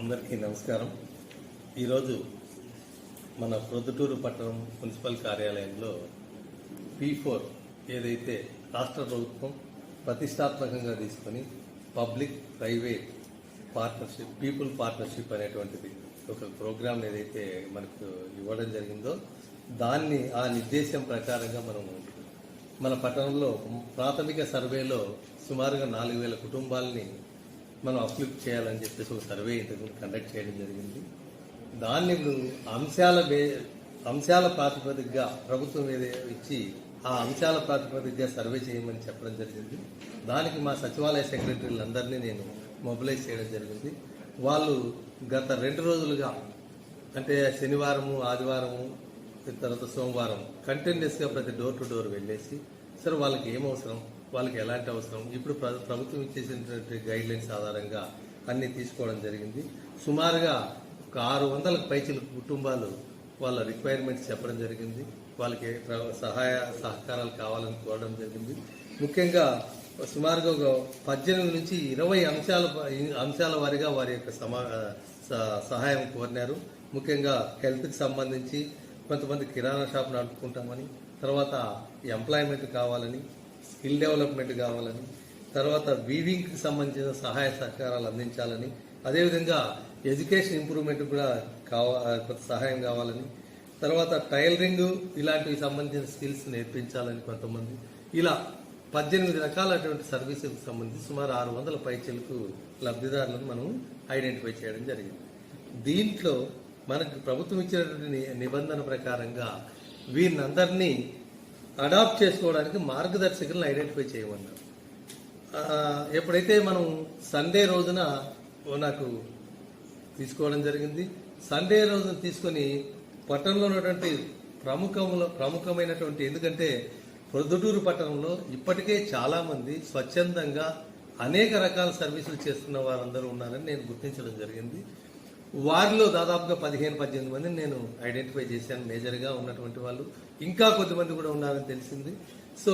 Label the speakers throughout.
Speaker 1: అందరికీ నమస్కారం. ఈరోజు మన ప్రొద్దుటూరు పట్టణం మున్సిపల్ కార్యాలయంలో P4 ఏదైతే రాష్ట్ర ప్రభుత్వం ప్రతిష్టాత్మకంగా తీసుకొని public private partnership, people partnership అనేటువంటిది ఒక ప్రోగ్రామ్ ఏదైతే మనకు ఇవ్వడం జరిగిందో దాన్ని ఆ నిర్దేశం ప్రకారంగా మన పట్టణంలో ప్రాథమిక సర్వేలో సుమారుగా 4,000 కుటుంబాలని మనం అప్లిఫ్ట్ చేయాలని చెప్పేసి ఒక సర్వే ఇంతకుముందు కండక్ట్ చేయడం జరిగింది. దాన్ని ఇప్పుడు అంశాల ప్రాతిపదికగా ప్రభుత్వం ఇచ్చి ఆ అంశాల ప్రాతిపదికగా సర్వే చేయమని చెప్పడం జరిగింది. దానికి మా సచివాలయ సెక్రటరీలందరినీ నేను మొబిలైజ్ చేయడం జరిగింది. వాళ్ళు గత 2 రోజులుగా అంటే శనివారము, ఆదివారము, తర్వాత సోమవారం కంటిన్యూస్గా ప్రతి డోర్ టు డోర్ వెళ్ళేసి సరే వాళ్ళకి ఏం అవసరం, వాళ్ళకి ఎలాంటి అవసరం, ఇప్పుడు ప్రభుత్వం ఇచ్చేసినటువంటి గైడ్ లైన్స్ ఆధారంగా అన్ని తీసుకోవడం జరిగింది. సుమారుగా ఒక 600 పైచిల కుటుంబాలు వాళ్ళ రిక్వైర్మెంట్స్ చెప్పడం జరిగింది. వాళ్ళకి సహాయ సహకారాలు కావాలని కోరడం జరిగింది. ముఖ్యంగా సుమారుగా ఒక 18 నుంచి 20 అంశాల వారీగా వారి యొక్క సహాయం కోరినారు. ముఖ్యంగా హెల్త్కి సంబంధించి కొంతమంది కిరాణా షాప్ నడుపుకుంటామని, తర్వాత ఎంప్లాయ్మెంట్ కావాలని, స్కిల్ డెవలప్మెంట్ కావాలని, తర్వాత వీవింగ్కి సంబంధించిన సహాయ సహకారాలు అందించాలని, అదేవిధంగా ఎడ్యుకేషన్ ఇంప్రూవ్మెంట్ కూడా కొంత సహాయం కావాలని, తర్వాత టైలరింగ్ ఇలాంటివి సంబంధించిన స్కిల్స్ నేర్పించాలని కొంతమంది, ఇలా 18 రకాలైనటువంటి సర్వీసులకు సంబంధించి సుమారు 600 పైచలకు లబ్ధిదారులను మనం ఐడెంటిఫై చేయడం జరిగింది. దీంట్లో మనకు ప్రభుత్వం ఇచ్చినటువంటి నిబంధన ప్రకారంగా వీరినందరినీ అడాప్ట్ చేసుకోవడానికి మార్గదర్శకులను ఐడెంటిఫై చేయమన్నారు. ఎప్పుడైతే మనం సండే రోజున నాకు తీసుకోవడం జరిగింది. సండే రోజున తీసుకొని పట్టణంలో ఉన్నటువంటి ప్రముఖమైనటువంటి, ఎందుకంటే ప్రొద్దుటూరు పట్టణంలో ఇప్పటికే చాలా మంది స్వచ్ఛందంగా అనేక రకాల సర్వీసులు చేస్తున్న వారందరూ ఉన్నారని నేను గుర్తించడం జరిగింది. వారిలో దాదాపుగా 15-18 మందిని నేను ఐడెంటిఫై చేశాను, మేజర్గా ఉన్నటువంటి వాళ్ళు. ఇంకా కొద్దిమంది కూడా ఉన్నారని తెలిసింది. సో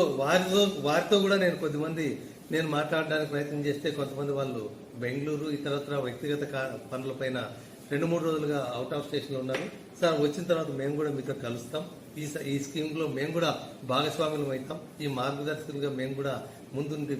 Speaker 1: వారితో కూడా నేను కొద్దిమంది మాట్లాడడానికి ప్రయత్నం చేస్తే కొంతమంది వాళ్ళు బెంగళూరు ఇతరత్ర వ్యక్తిగత పనులపైన 2-3 రోజులుగా అవుట్ ఆఫ్ స్టేషన్లో ఉన్నారు. సార్ వచ్చిన తర్వాత మేము కూడా మీతో కలుస్తాం, ఈ స్కీమ్లో మేము కూడా భాగస్వాములం అవుతాం, ఈ మార్గదర్శకులుగా మేము కూడా ముందుండి